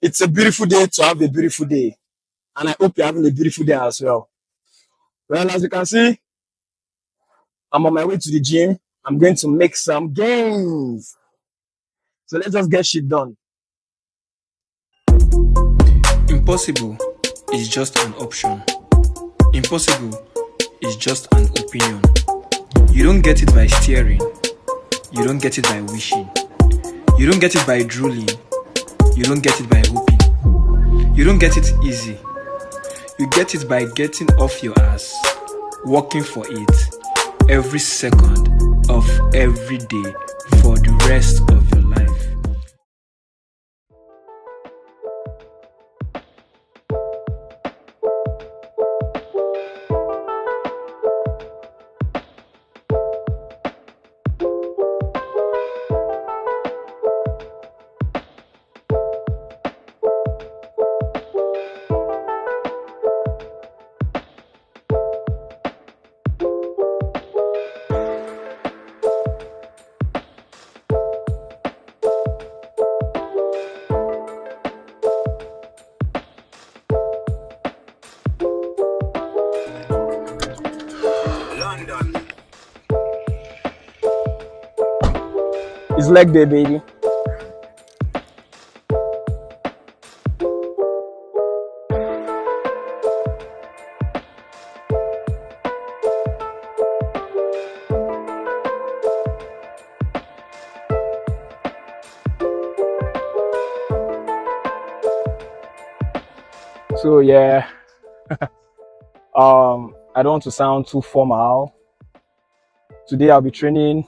It's a beautiful day to have a beautiful day. And I hope you're having a beautiful day as well. Well, as you can see, I'm on my way to the gym. I'm going to make some gains. So let's just get shit done. Impossible is just an option. Impossible is just an opinion. You don't get it by steering. You don't get it by wishing. You don't get it by drooling. You don't get it by hoping. You don't get it easy. You get it by getting off your ass, working for it every second of every day for the rest of your life. It's leg day, baby. So yeah, I don't want to sound too formal. Today I'll be training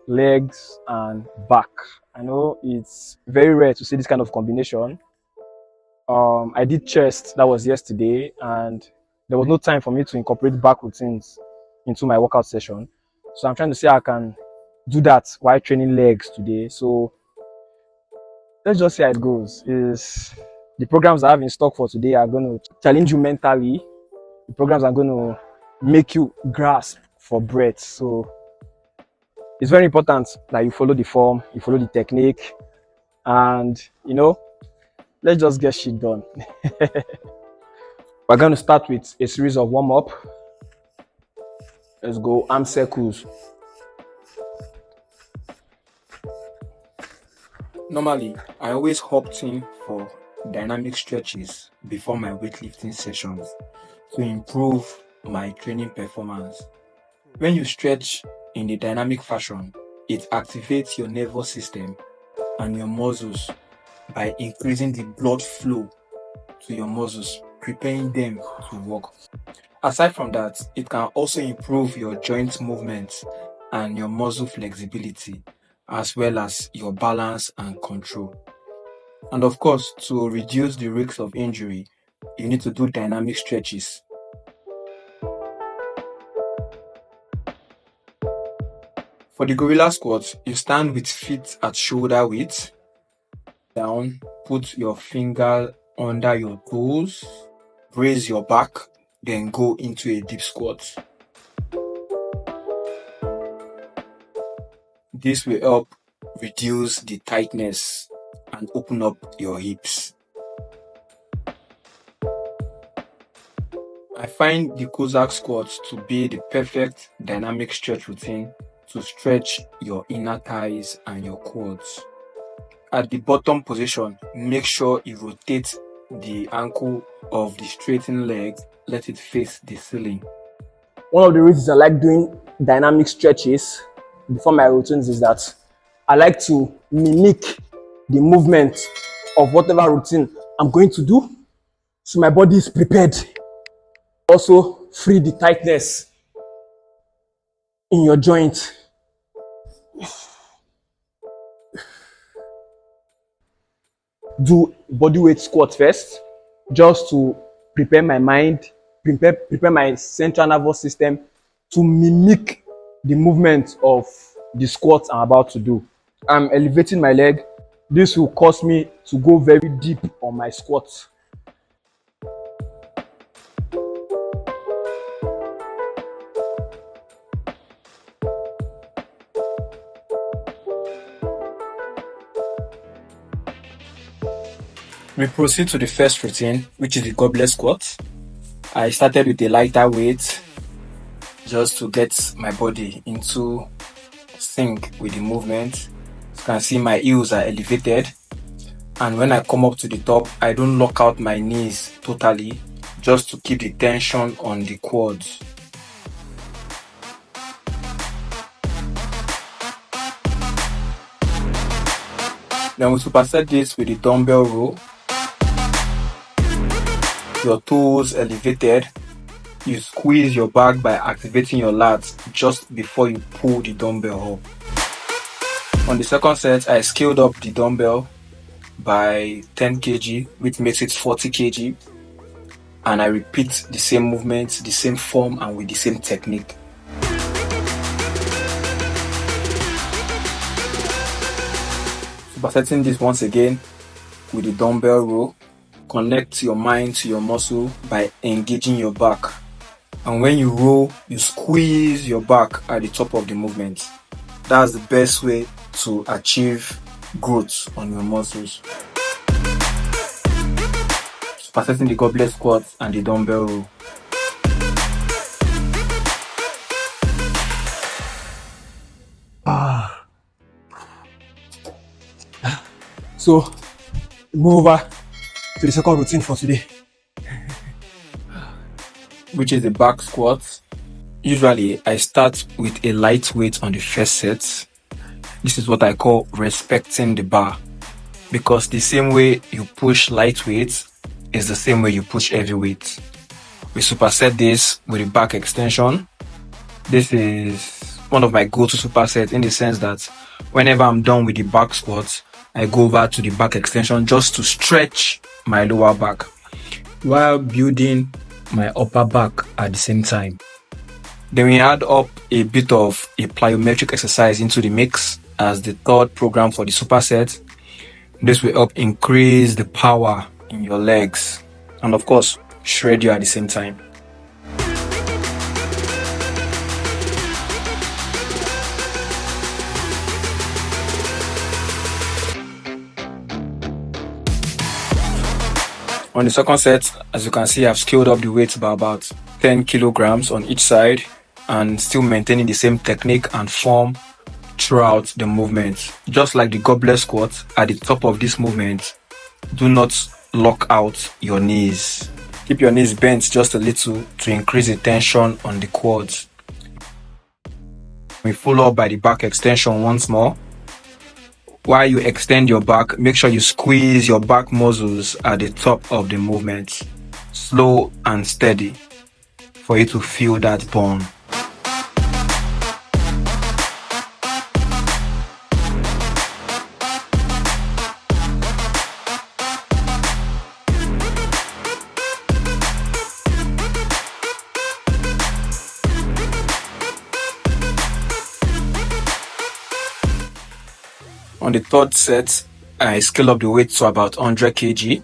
legs and back. I know it's very rare to see this kind of combination. I did chest, that was yesterday, and there was no time for me to incorporate back routines into my workout session. So I'm trying to see how I can do that while training legs today. So let's just see how it goes. Is the programs I have in stock for today are going to challenge you mentally. The programs are going to make you grasp for breath. So it's very important that you follow the form, you follow the technique, and let's just get shit done. We're going to start with a series of warm-up. Let's go arm circles. Normally, I always opt in for dynamic stretches before my weightlifting sessions to improve my training performance. When you stretch in the dynamic fashion, it activates your nervous system and your muscles by increasing the blood flow to your muscles, preparing them to work. Aside from that, it can also improve your joint movements and your muscle flexibility, as well as your balance and control. And of course, to reduce the risk of injury, you need to do dynamic stretches. For the gorilla squat, you stand with feet at shoulder width, down, put your finger under your toes, raise your back, then go into a deep squat. This will help reduce the tightness and open up your hips. I find the Cossack squats to be the perfect dynamic stretch routine to stretch your inner thighs and your quads. At the bottom position, make sure you rotate the ankle of the straightened leg, let it face the ceiling. One of the reasons I like doing dynamic stretches before my routines is that I like to mimic the movement of whatever routine I'm going to do, so my body is prepared. Also, free the tightness in your joint. Do bodyweight squat first, just to prepare my mind, prepare my central nervous system to mimic the movement of the squat I'm about to do. I'm elevating my leg. This will cause me to go very deep on my squat. We proceed to the first routine, which is the goblet squat. I started with a lighter weight just to get my body into sync with the movement. You can see my heels are elevated, and when I come up to the top, I don't lock out my knees totally, just to keep the tension on the quads. Then we superset this with the dumbbell row. Your toes elevated. You squeeze your back by activating your lats just before you pull the dumbbell up. On the second set, I scaled up the dumbbell by 10 kg, which makes it 40 kg. And I repeat the same movements, the same form, and with the same technique. Supersetting this once again with the dumbbell row. Connect your mind to your muscle by engaging your back. And when you row, you squeeze your back at the top of the movement. That's the best way to achieve growth on your muscles. Supersetting the goblet squat and the dumbbell row. So, move over to the second routine for today, which is the back squat. Usually, I start with a light weight on the first set. This is what I call respecting the bar, because the same way you push lightweight is the same way you push heavyweight. We superset this with a back extension. This is one of my go-to supersets in the sense that whenever I'm done with the back squat, I go over to the back extension just to stretch my lower back while building my upper back at the same time. Then we add up a bit of a plyometric exercise into the mix as the third program for the superset. This will help increase the power in your legs and, of course, shred you at the same time. On the second set, as you can see, I've scaled up the weights by about 10 kilograms on each side and still maintaining the same technique and form throughout the movement. Just like the goblet squat, at the top of this movement, do not lock out your knees. Keep your knees bent just a little to increase the tension on the quads. We follow up by the back extension once more. While you extend your back, make sure you squeeze your back muscles at the top of the movement. Slow and steady for you to feel that burn. On the third set, I scale up the weight to about 100 kg.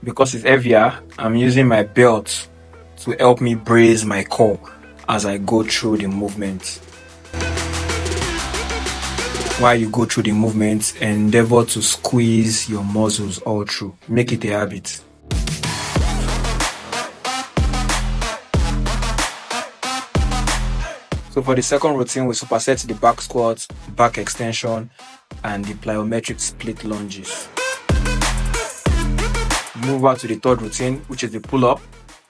Because it's heavier, I'm using my belt to help me brace my core as I go through the movement. While you go through the movement, endeavor to squeeze your muscles all through. Make it a habit. So for the second routine, we superset the back squat, back extension, and the plyometric split lunges. Move on to the third routine, which is the pull-up.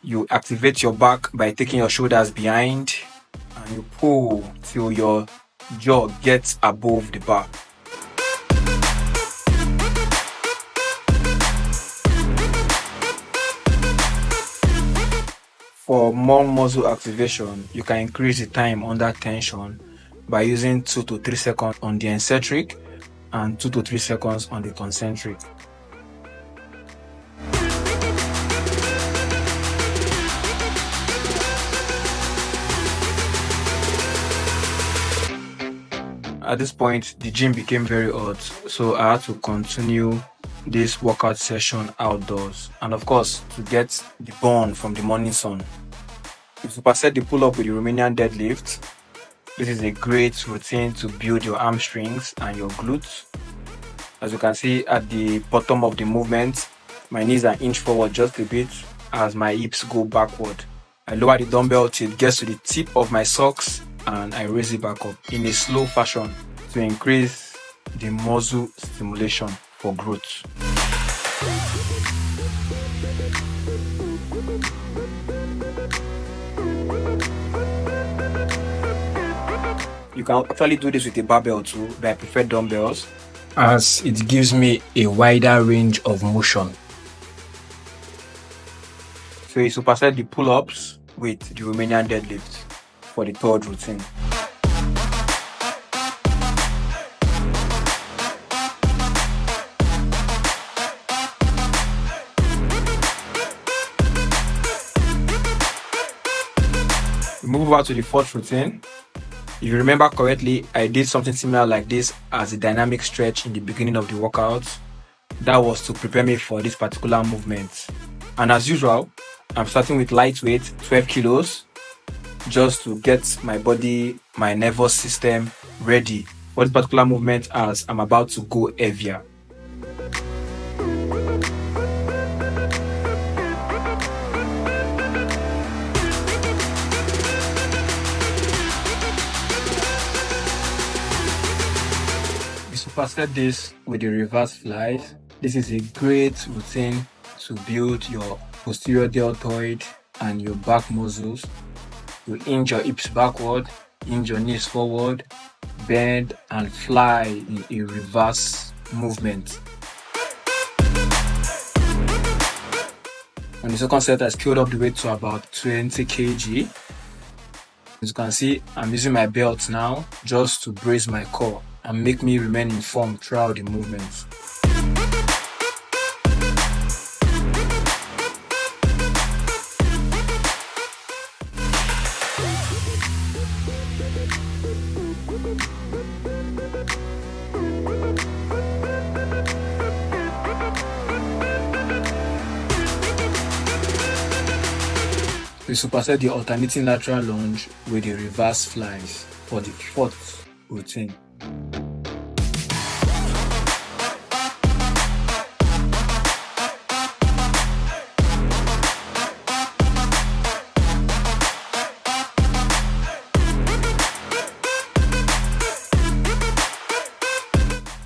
You activate your back by taking your shoulders behind and you pull till your jaw gets above the bar. For more muscle activation, you can increase the time under tension by using 2 to 3 seconds on the eccentric and 2 to 3 seconds on the concentric. At this point, the gym became very hot, so I had to continue this workout session outdoors, and of course to get the burn from the morning sun. You superset the pull-up with the Romanian deadlift. This is a great routine to build your hamstrings and your glutes. As you can see at the bottom of the movement, My knees are inch forward just a bit as my hips go backward. I lower the dumbbell till it gets to the tip of my socks and I raise it back up in a slow fashion to increase the muscle stimulation for growth. You can actually do this with a barbell too, but I prefer dumbbells as it gives me a wider range of motion. So you superset the pull-ups with the Romanian deadlift for the third routine. We move over to the fourth routine. If you remember correctly, I did something similar like this as a dynamic stretch in the beginning of the workout. That was to prepare me for this particular movement. And as usual, I'm starting with lightweight, 12 kilos, just to get my body, my nervous system ready for this particular movement as I'm about to go heavier. We superset this with the reverse flies. This is a great routine to build your posterior deltoid and your back muscles. You hinge your hips backward, hinge your knees forward, bend and fly in a reverse movement. On the second set, I scaled up the weight to about 20 kg. As you can see, I'm using my belt now just to brace my core and make me remain in form throughout the movement. We superset the alternating lateral lunge with the reverse flies for the fourth routine.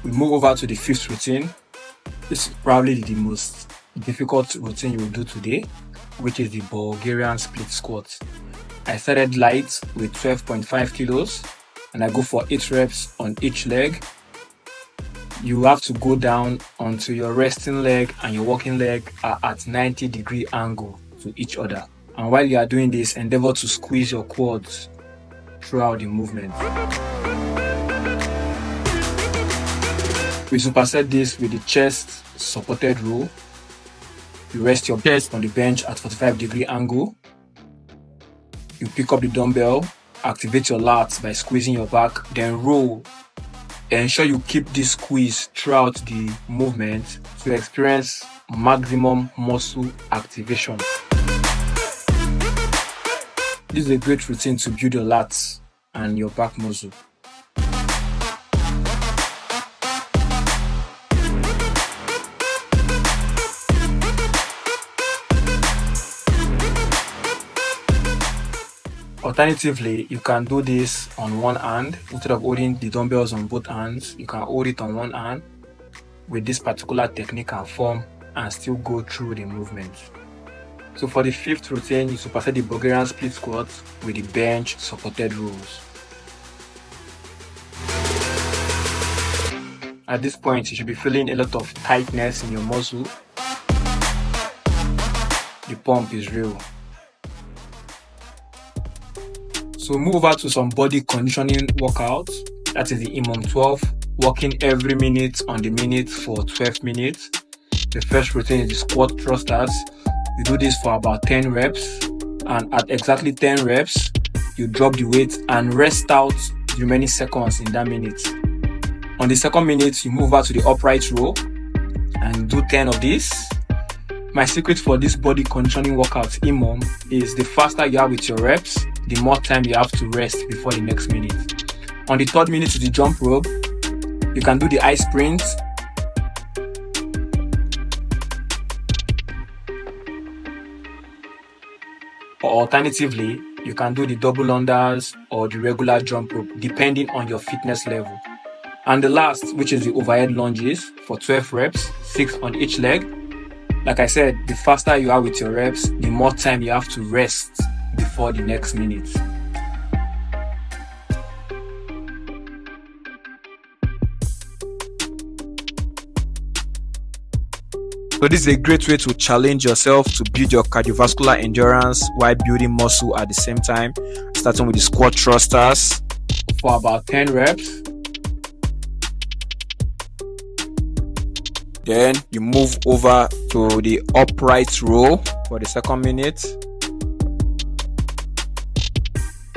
We move over to the fifth routine. This is probably the most difficult routine you will do today, which is the Bulgarian split squat. I started light with 12.5 kilos and I go for 8 reps on each leg. You have to go down until your resting leg and your walking leg are at 90-degree angle to each other. And while you are doing this, endeavor to squeeze your quads throughout the movement. We superset this with the chest supported row. You rest your chest on the bench at 45-degree angle. You pick up the dumbbell, activate your lats by squeezing your back, then roll. Ensure you keep this squeeze throughout the movement to experience maximum muscle activation. This is a great routine to build your lats and your back muscle. Alternatively, you can do this on one hand. Instead of holding the dumbbells on both hands, you can hold it on one hand with this particular technique and form and still go through the movement. So for the fifth routine, you superset the Bulgarian split squat with the bench supported rows. At this point, you should be feeling a lot of tightness in your muscle. The pump is real. So move over to some body conditioning workouts. That is the EMOM 12, working every minute on the minute for 12 minutes. The first routine is the squat thrusters. You do this for about 10 reps, and at exactly 10 reps, you drop the weight and rest out the remaining seconds in that minute. On the second minute, you move over to the upright row and do 10 of these. My secret for this body conditioning workout, EMOM, is the faster you are with your reps, the more time you have to rest before the next minute. On the third minute to the jump rope, you can do the high sprint. or alternatively, you can do the double unders or the regular jump rope depending on your fitness level. And the last, which is the overhead lunges for 12 reps, 6 on each leg. Like I said, the faster you are with your reps, the more time you have to rest before the next minute. So this is a great way to challenge yourself to build your cardiovascular endurance while building muscle at the same time. Starting with the squat thrusters for about 10 reps. Then you move over to the upright row for the second minute.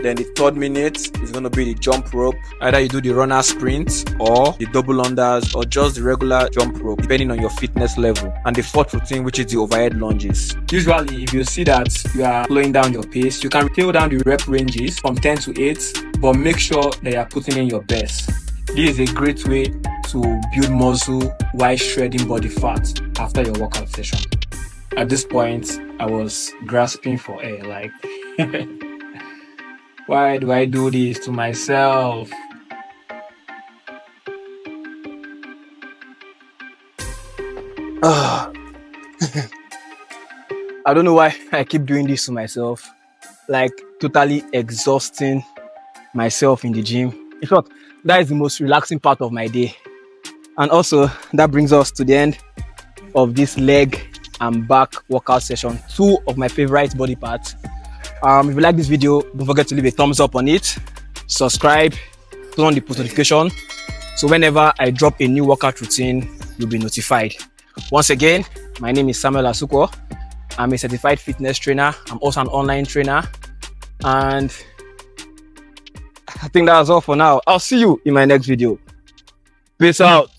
Then the third minute is going to be the jump rope. Either you do the runner sprint or the double unders or just the regular jump rope, depending on your fitness level. And the fourth routine, which is the overhead lunges. Usually, if you see that you are slowing down your pace, you can tail down the rep ranges from 10 to 8, but make sure that you are putting in your best. This is a great way to build muscle while shredding body fat after your workout session. At this point, I was grasping for air, like, why do I do this to myself? I don't know why I keep doing this to myself, like totally exhausting myself in the gym. In fact, that is the most relaxing part of my day. And also, that brings us to the end of this leg and back workout session, 2 of my favorite body parts. If you like this video, don't forget to leave a thumbs up on it, subscribe, turn on the post notification, so whenever I drop a new workout routine, you'll be notified. Once again, my name is Samuel Asuko. I'm a certified fitness trainer. I'm also an online trainer. And I think that's all for now. I'll see you in my next video. Peace out.